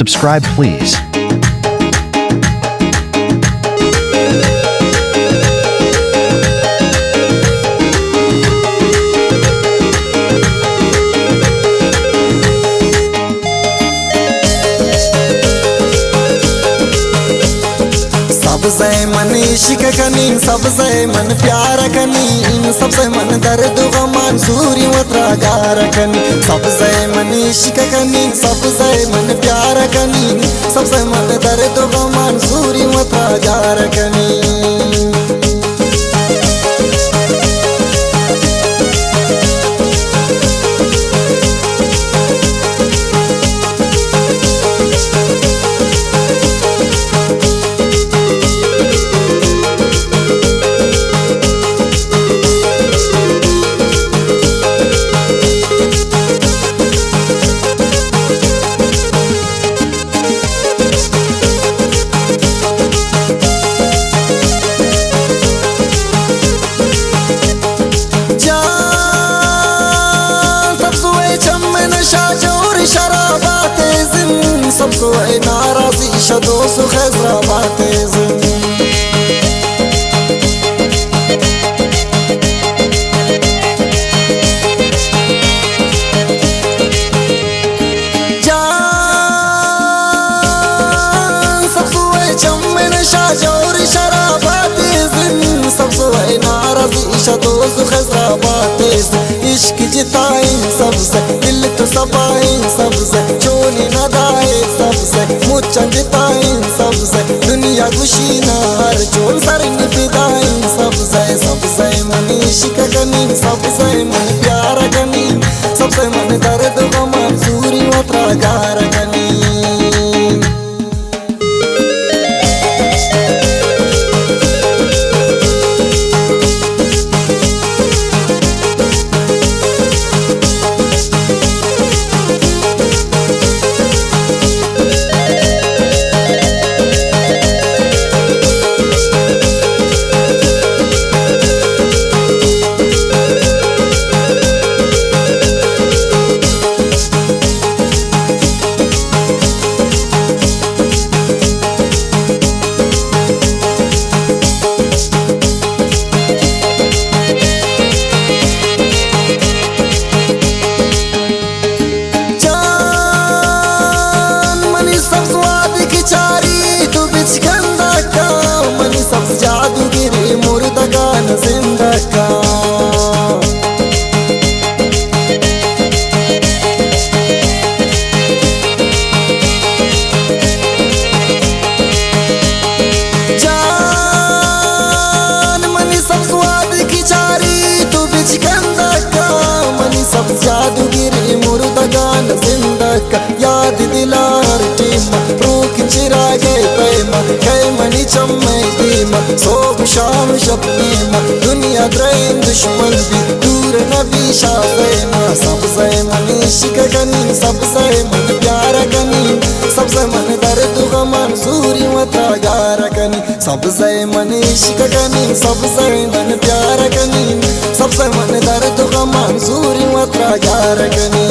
Subscribe please. सबसे मन इश्क कनी, सबसे मन प्यार कनी, सबसे मन दर्द गम मंसूरी वत्रागार कनी। सबसे मन इश्क कनी, सबसे मन प्यार कनी, सबसे मन दर्द गम मंसूरी वत्रागार कनी। सब सोए नाराजी शदो सुखजरा बातें जान, सब सोए चम्मन शाजोर शराबातें, सब सोए नाराजी शदो सुखजरा बातें। इश्क जिताए सबसे, दिल तो सबाए सबसे, चोली न दाए सबसे, मुझे जिताए सबसे, दुनिया खुशी नार चोल सर निपिदाए सबसे। सबसे मन इश्क कनी, सबसे मन प्यार कनी, सबसे मन दर्द गम मंसूरी वत्रागार कनी। जादूगिरी मुर्दगान जिंदा का जान, मनी सब स्वाद की चारी तू बिच गंदा का, मनी सब जादूगिरी मुर्दगान जिंदा का। याद दिलार टीम रूख चिरा गए पैमा, गए मनी चम्मे सोब शाम शब्दीमा, दुनिया द्रेन दुश्मन भी दूर नबी शाफेमा। सबसे मन इश्क कनी, सबसे मन प्यार कनी, सबसे मन दर्द गम मंसूरी वत्रागार कनी। सबसे मन इश्क कनी, सबसे मन प्यार कनी, सबसे मन दर्द गम मंसूरी वत्रागार कनी।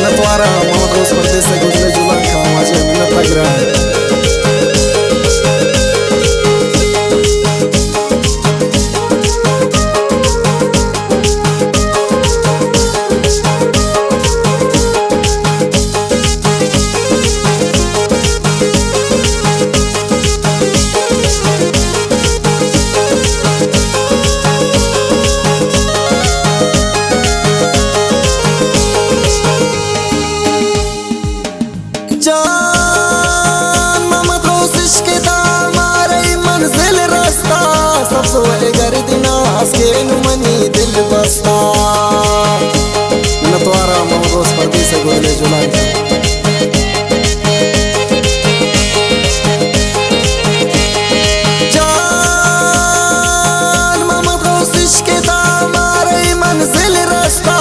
नतवारा मोहम्मद रोज परदेस से गुजरे जुलान का मुझे मिन्नत लग रहा है। जान मोहम्मद रोज इश्क दामारे मंजिल रास्ता, सब सोए गर्दनास के नुमनी दिल बस्ता। नतवारा मोहम्मद रोज परदेस से गुजरे जुलान का जान, मोहम्मद रोज इश्क दामारे मंजिल रास्ता,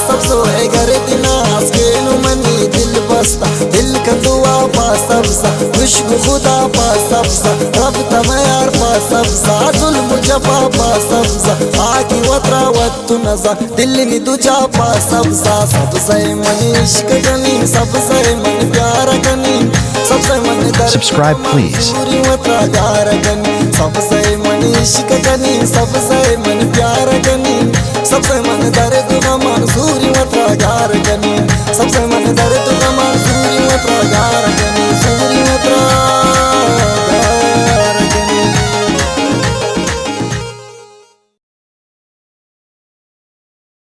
सब सोए गर्दनास के नुमनी दिल बस्ता। दिल का दुआ पा सबसा, खुशबू खुदा पा सबसा, रब तमयार पा सबसा, जुल्म जफा पा सबसा, आकी वत्रावत्तु नजा दिल्ली तुझ्या पा सबसे मन इश्क गनी सबसे मन प्यार गनी सबसे मन दर्द Subscribe, please. वत्रागार गनी सबसे मन इश्क गनी सबसे मन प्यार गनी सबसे मन दर्द मंसूर